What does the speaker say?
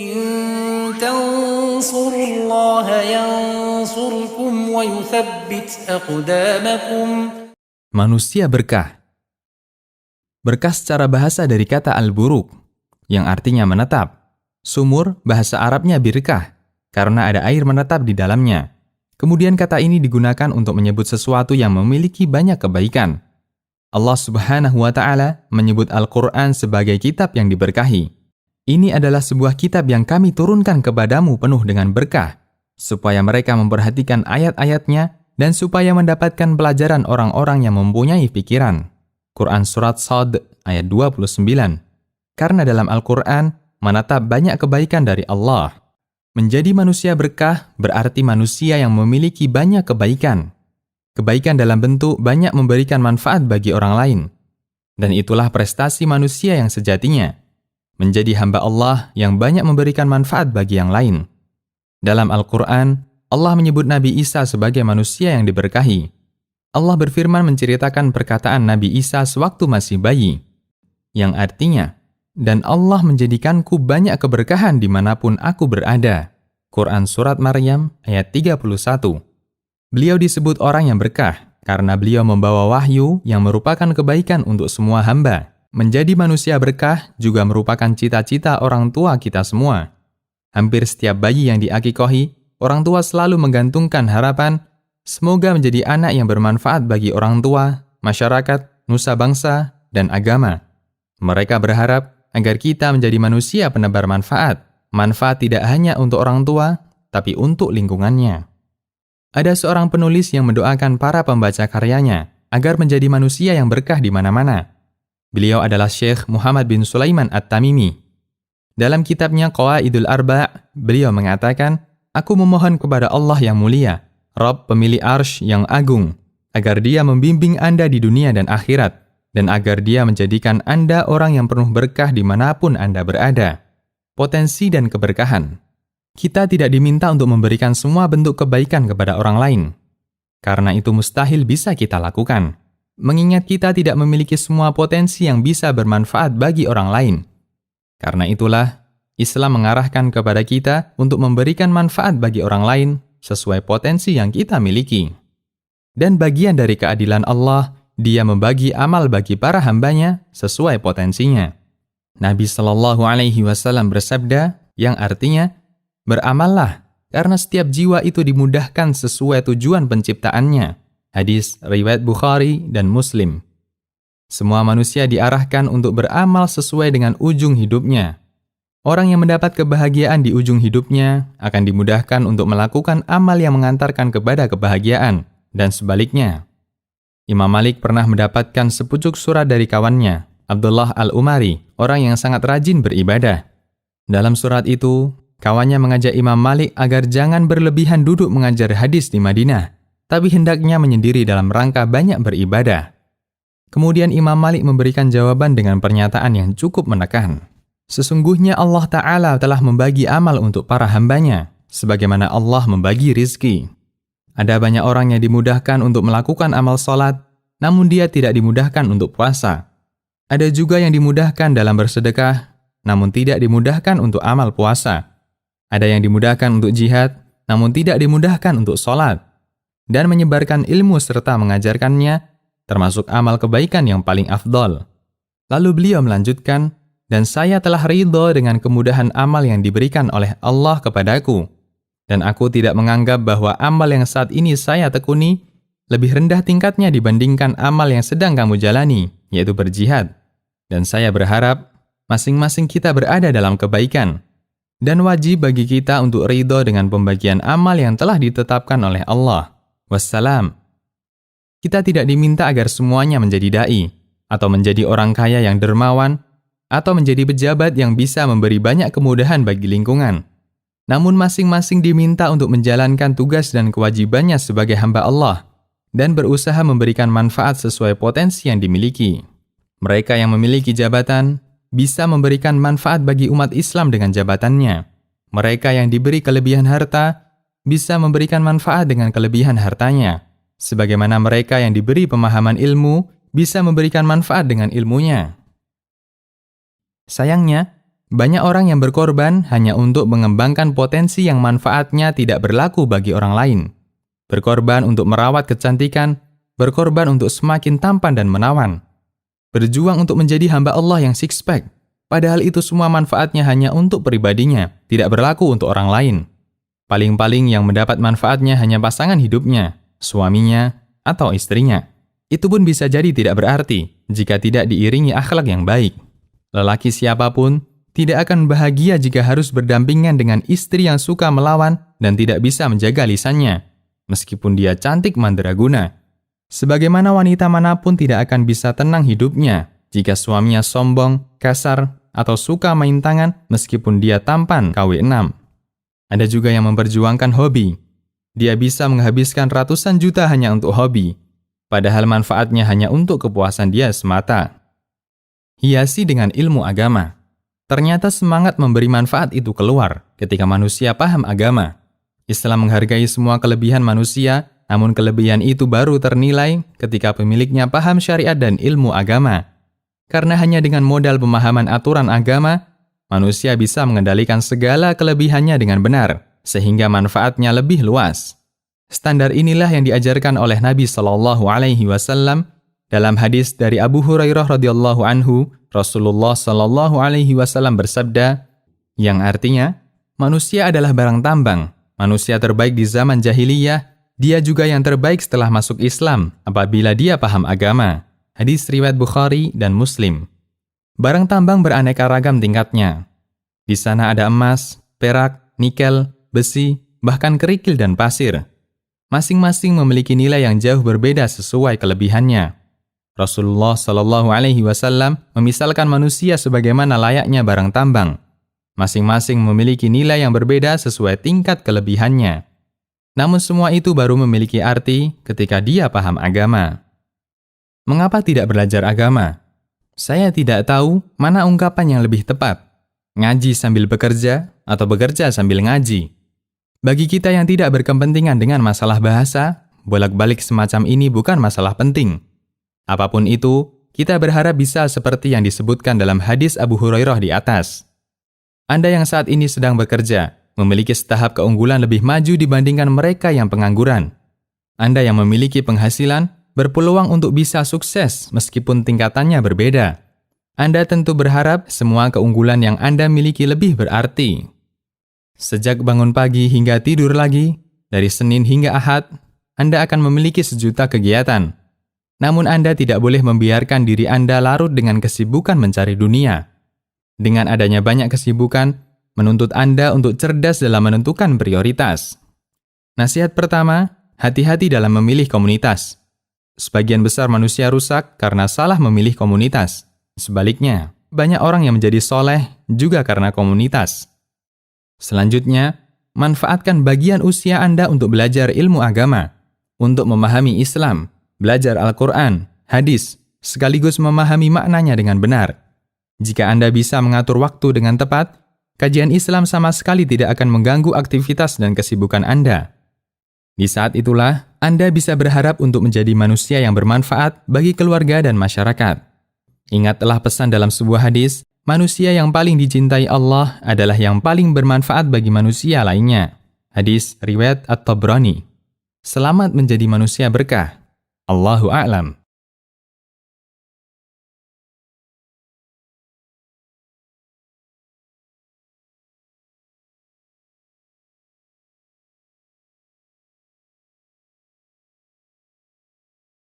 إن تنصروا الله ينصركم ويثبت أقدامكم. Manusia berkah. Berkah secara bahasa dari kata al-buruk, yang artinya menetap. Sumur, bahasa Arabnya birkah, karena ada air menetap di dalamnya. Kemudian kata ini digunakan untuk menyebut sesuatu yang memiliki banyak kebaikan. Allah Subhanahu wa Ta'ala menyebut Al-Quran sebagai kitab yang diberkahi. Ini adalah sebuah kitab yang kami turunkan kepadamu penuh dengan berkah, supaya mereka memperhatikan ayat-ayatnya dan supaya mendapatkan pelajaran orang-orang yang mempunyai pikiran. Quran Surat Shad ayat 29. Karena dalam Al-Quran menetap banyak kebaikan dari Allah. Menjadi manusia berkah berarti manusia yang memiliki banyak kebaikan. Kebaikan dalam bentuk banyak memberikan manfaat bagi orang lain. Dan itulah prestasi manusia yang sejatinya. Menjadi hamba Allah yang banyak memberikan manfaat bagi yang lain. Dalam Al-Quran, Allah menyebut Nabi Isa sebagai manusia yang diberkahi. Allah berfirman menceritakan perkataan Nabi Isa sewaktu masih bayi, yang artinya, dan Allah menjadikanku banyak keberkahan dimanapun aku berada. Quran Surat Maryam ayat 31. Beliau disebut orang yang berkah karena beliau membawa wahyu yang merupakan kebaikan untuk semua hamba. Menjadi manusia berkah juga merupakan cita-cita orang tua kita semua. Hampir setiap bayi yang diakikohi, orang tua selalu menggantungkan harapan, semoga menjadi anak yang bermanfaat bagi orang tua, masyarakat, nusa bangsa, dan agama. Mereka berharap agar kita menjadi manusia penebar manfaat. Manfaat tidak hanya untuk orang tua, tapi untuk lingkungannya. Ada seorang penulis yang mendoakan para pembaca karyanya agar menjadi manusia yang berkah di mana-mana. Beliau adalah Syekh Muhammad bin Sulaiman At-Tamimi. Dalam kitabnya Qawaidul Arba', beliau mengatakan, aku memohon kepada Allah yang mulia, Rabb pemilik arsy yang agung, agar dia membimbing Anda di dunia dan akhirat, dan agar dia menjadikan Anda orang yang penuh berkah dimanapun Anda berada. Potensi dan keberkahan. Kita tidak diminta untuk memberikan semua bentuk kebaikan kepada orang lain. Karena itu mustahil bisa kita lakukan. Mengingat kita tidak memiliki semua potensi yang bisa bermanfaat bagi orang lain. Karena itulah, Islam mengarahkan kepada kita untuk memberikan manfaat bagi orang lain sesuai potensi yang kita miliki. Dan bagian dari keadilan Allah, Dia membagi amal bagi para hambanya sesuai potensinya. Nabi SAW bersabda yang artinya, beramallah karena setiap jiwa itu dimudahkan sesuai tujuan penciptaannya. Hadis riwayat Bukhari dan Muslim. Semua manusia diarahkan untuk beramal sesuai dengan ujung hidupnya. Orang yang mendapat kebahagiaan di ujung hidupnya akan dimudahkan untuk melakukan amal yang mengantarkan kepada kebahagiaan, dan sebaliknya. Imam Malik pernah mendapatkan sepucuk surat dari kawannya, Abdullah Al-Umari, orang yang sangat rajin beribadah. Dalam surat itu, kawannya mengajak Imam Malik agar jangan berlebihan duduk mengajar hadis di Madinah, tapi hendaknya menyendiri dalam rangka banyak beribadah. Kemudian Imam Malik memberikan jawaban dengan pernyataan yang cukup menekan. Sesungguhnya Allah Ta'ala telah membagi amal untuk para hambanya, sebagaimana Allah membagi rizki. Ada banyak orang yang dimudahkan untuk melakukan amal sholat, namun dia tidak dimudahkan untuk puasa. Ada juga yang dimudahkan dalam bersedekah, namun tidak dimudahkan untuk amal puasa. Ada yang dimudahkan untuk jihad, namun tidak dimudahkan untuk sholat. Dan menyebarkan ilmu serta mengajarkannya, termasuk amal kebaikan yang paling afdol. Lalu beliau melanjutkan, dan saya telah ridho dengan kemudahan amal yang diberikan oleh Allah kepadaku. Dan aku tidak menganggap bahwa amal yang saat ini saya tekuni lebih rendah tingkatnya dibandingkan amal yang sedang kamu jalani, yaitu berjihad. Dan saya berharap masing-masing kita berada dalam kebaikan. Dan wajib bagi kita untuk ridho dengan pembagian amal yang telah ditetapkan oleh Allah. Wassalam. Kita tidak diminta agar semuanya menjadi dai, atau menjadi orang kaya yang dermawan, atau menjadi pejabat yang bisa memberi banyak kemudahan bagi lingkungan. Namun masing-masing diminta untuk menjalankan tugas dan kewajibannya sebagai hamba Allah, dan berusaha memberikan manfaat sesuai potensi yang dimiliki. Mereka yang memiliki jabatan, bisa memberikan manfaat bagi umat Islam dengan jabatannya. Mereka yang diberi kelebihan harta, bisa memberikan manfaat dengan kelebihan hartanya, sebagaimana mereka yang diberi pemahaman ilmu bisa memberikan manfaat dengan ilmunya. Sayangnya, Banyak orang yang berkorban hanya untuk mengembangkan potensi yang manfaatnya tidak berlaku bagi orang lain. Berkorban untuk merawat kecantikan, berkorban untuk semakin tampan dan menawan. Berjuang untuk menjadi hamba Allah yang six-pack, padahal itu semua manfaatnya hanya untuk pribadinya, tidak berlaku untuk orang lain. Paling-paling yang mendapat manfaatnya hanya pasangan hidupnya, suaminya, atau istrinya. Itu pun bisa jadi tidak berarti jika tidak diiringi akhlak yang baik. Lelaki siapapun tidak akan bahagia jika harus berdampingan dengan istri yang suka melawan dan tidak bisa menjaga lisannya, meskipun dia cantik mandraguna. Sebagaimana wanita manapun tidak akan bisa tenang hidupnya jika suaminya sombong, kasar, atau suka main tangan meskipun dia tampan KW6. Ada juga yang memperjuangkan hobi. Dia bisa menghabiskan ratusan juta hanya untuk hobi, padahal manfaatnya hanya untuk kepuasan dia semata. Hiasi dengan ilmu agama. Ternyata semangat memberi manfaat itu keluar ketika manusia paham agama. Islam menghargai semua kelebihan manusia, namun kelebihan itu baru ternilai ketika pemiliknya paham syariat dan ilmu agama. Karena hanya dengan modal pemahaman aturan agama, manusia bisa mengendalikan segala kelebihannya dengan benar, sehingga manfaatnya lebih luas. Standar inilah yang diajarkan oleh Nabi SAW dalam hadis dari Abu Hurairah radhiyallahu anhu. Rasulullah SAW bersabda, yang artinya, manusia adalah barang tambang, manusia terbaik di zaman jahiliyah, dia juga yang terbaik setelah masuk Islam apabila dia paham agama. Hadis riwayat Bukhari dan Muslim. Barang tambang beraneka ragam tingkatnya. Di sana ada emas, perak, nikel, besi, bahkan kerikil dan pasir. Masing-masing memiliki nilai yang jauh berbeda sesuai kelebihannya. Rasulullah SAW memisalkan manusia sebagaimana layaknya barang tambang. Masing-masing memiliki nilai yang berbeda sesuai tingkat kelebihannya. Namun semua itu baru memiliki arti ketika dia paham agama. Mengapa tidak belajar agama? Saya tidak tahu mana ungkapan yang lebih tepat. Ngaji sambil bekerja atau bekerja sambil ngaji. Bagi kita yang tidak berkepentingan dengan masalah bahasa, bolak-balik semacam ini bukan masalah penting. Apapun itu, kita berharap bisa seperti yang disebutkan dalam hadis Abu Hurairah di atas. Anda yang saat ini sedang bekerja, memiliki setahap keunggulan lebih maju dibandingkan mereka yang pengangguran. Anda yang memiliki penghasilan, berpeluang untuk bisa sukses meskipun tingkatannya berbeda. Anda tentu berharap semua keunggulan yang Anda miliki lebih berarti. Sejak bangun pagi hingga tidur lagi, dari Senin hingga Ahad, Anda akan memiliki sejuta kegiatan. Namun Anda tidak boleh membiarkan diri Anda larut dengan kesibukan mencari dunia. Dengan adanya banyak kesibukan, menuntut Anda untuk cerdas dalam menentukan prioritas. Nasihat pertama, hati-hati dalam memilih komunitas. Sebagian besar manusia rusak karena salah memilih komunitas. Sebaliknya, banyak orang yang menjadi soleh juga karena komunitas. Selanjutnya, manfaatkan bagian usia Anda untuk belajar ilmu agama, untuk memahami Islam, belajar Al-Quran, hadis, sekaligus memahami maknanya dengan benar. Jika Anda bisa mengatur waktu dengan tepat, kajian Islam sama sekali tidak akan mengganggu aktivitas dan kesibukan Anda. Di saat itulah, Anda bisa berharap untuk menjadi manusia yang bermanfaat bagi keluarga dan masyarakat. Ingatlah pesan dalam sebuah hadis, manusia yang paling dicintai Allah adalah yang paling bermanfaat bagi manusia lainnya. Hadis riwayat At-Tabrani. Selamat menjadi manusia berkah. Allahu a'lam.